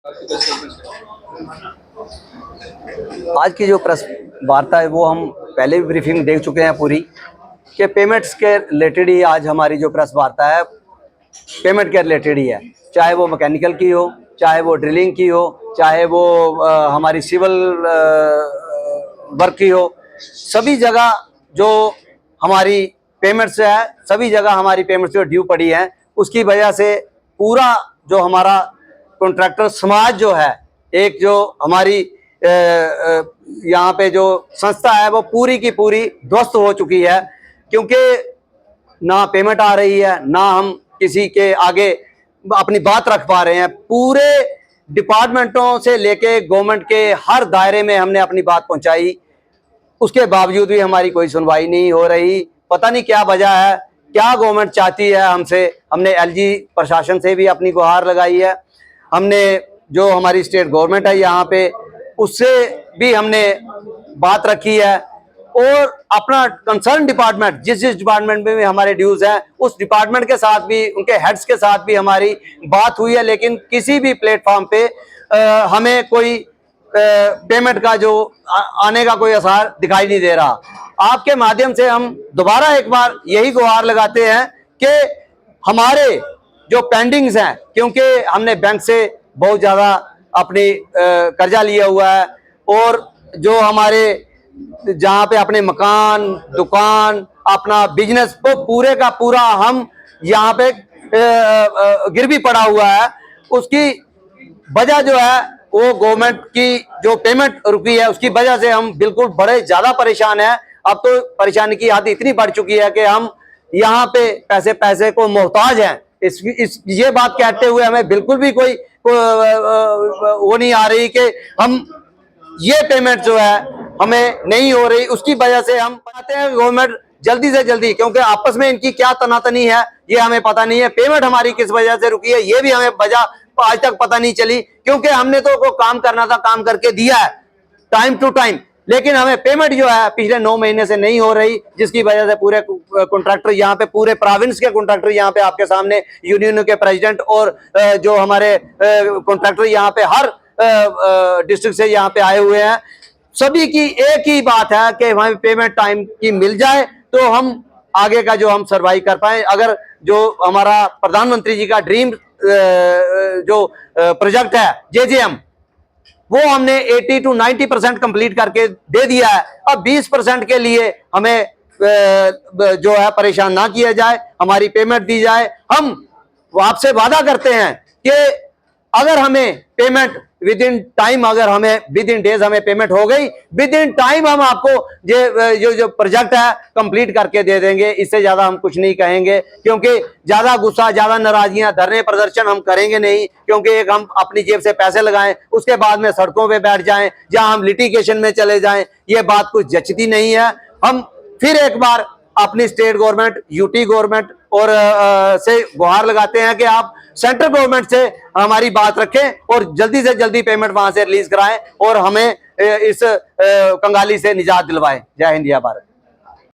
आज की जो प्रेस वार्ता है वो हम पहले भी ब्रीफिंग देख चुके हैं पूरी, कि पेमेंट्स के रिलेटेड ही आज हमारी जो प्रेस वार्ता है पेमेंट के रिलेटेड ही है। चाहे वो मैकेनिकल की हो, चाहे वो ड्रिलिंग की हो, चाहे वो हमारी सिविल वर्क की हो, सभी जगह जो हमारी पेमेंट्स है, सभी जगह हमारी पेमेंट्स जो ड्यू पड़ी है, उसकी वजह से पूरा जो हमारा कॉन्ट्रैक्टर समाज जो है, एक जो हमारी यहाँ पे जो संस्था है वो पूरी की पूरी ध्वस्त हो चुकी है। क्योंकि ना पेमेंट आ रही है, ना हम किसी के आगे अपनी बात रख पा रहे हैं। पूरे डिपार्टमेंटों से लेके गवर्नमेंट के हर दायरे में हमने अपनी बात पहुंचाई, उसके बावजूद भी हमारी कोई सुनवाई नहीं हो रही। पता नहीं क्या वजह है, क्या गवर्नमेंट चाहती है हमसे। हमने एलजी प्रशासन से भी अपनी गुहार लगाई है, हमने जो हमारी स्टेट गवर्नमेंट है यहाँ पे उससे भी हमने बात रखी है, और अपना कंसर्न डिपार्टमेंट जिस डिपार्टमेंट में भी हमारे ड्यूज हैं उस डिपार्टमेंट के साथ भी, उनके हेड्स के साथ भी हमारी बात हुई है। लेकिन किसी भी प्लेटफॉर्म पे हमें कोई पेमेंट का जो आने का कोई असर दिखाई नहीं दे रहा। आपके माध्यम से हम दोबारा एक बार यही गुहार लगाते हैं कि हमारे जो पेंडिंग्स हैं, क्योंकि हमने बैंक से बहुत ज़्यादा अपनी कर्जा लिया हुआ है, और जो हमारे जहाँ पे अपने मकान, दुकान, अपना बिजनेस को पूरे का पूरा हम यहाँ पे गिरवी पड़ा हुआ है, उसकी वजह जो है वो गवर्नमेंट की जो पेमेंट रुकी है उसकी वजह से हम बिल्कुल बड़े ज्यादा परेशान हैं। अब तो परेशानी की हद इतनी बढ़ चुकी है कि हम यहाँ पे पैसे को मोहताज हैं। ये बात कहते हुए हमें बिल्कुल भी कोई वो नहीं आ रही कि हम ये पेमेंट जो है हमें नहीं हो रही, उसकी वजह से हम चाहते हैं गवर्नमेंट जल्दी से जल्दी, क्योंकि आपस में इनकी क्या तनातनी है ये हमें पता नहीं है। पेमेंट हमारी किस वजह से रुकी है ये भी हमें वजह आज तक पता नहीं चली, क्योंकि हमने तो वो काम करना था, काम करके दिया है टाइम टू टाइम, लेकिन हमें पेमेंट जो है पिछले 9 महीने से नहीं हो रही, जिसकी वजह से पूरे कॉन्ट्रैक्टर यहाँ पे, पूरे प्रोविंस के कॉन्ट्रैक्टर यहाँ पे आपके सामने, यूनियन के प्रेसिडेंट और जो हमारे कॉन्ट्रैक्टर यहाँ पे हर डिस्ट्रिक्ट से यहाँ पे आए हुए हैं, सभी की एक ही बात है कि हमें पेमेंट टाइम की मिल जाए तो हम आगे का जो हम सर्वाइव कर पाए। अगर जो हमारा प्रधानमंत्री जी का ड्रीम जो प्रोजेक्ट है जेजेएम, वो हमने 80 to 90% कंप्लीट करके दे दिया है। अब 20% के लिए हमें जो है परेशान ना किया जाए, हमारी पेमेंट दी जाए। हम आपसे वादा करते हैं कि अगर हमें पेमेंट विद इन टाइम, अगर हमें विद इन डेज हमें पेमेंट हो गई, विद इन टाइम हम आपको जो प्रोजेक्ट है कंप्लीट करके दे देंगे। इससे ज्यादा हम कुछ नहीं कहेंगे, क्योंकि ज्यादा गुस्सा, ज्यादा नाराजगियां, धरने प्रदर्शन हम करेंगे नहीं, क्योंकि एक हम अपनी जेब से पैसे लगाएं उसके बाद में सड़कों पे बैठ जाएं या हम लिटिगेशन में चले जाएं, ये बात कुछ जचती नहीं है। हम फिर एक बार अपनी स्टेट गवर्नमेंट, यूटी गवर्नमेंट और से गुहार लगाते हैं कि आप सेंट्रल गवर्नमेंट से हमारी बात रखें और जल्दी से जल्दी पेमेंट वहां से रिलीज कराएं और हमें इस कंगाली से निजात दिलवाएं। जय हिंद, जय भारत।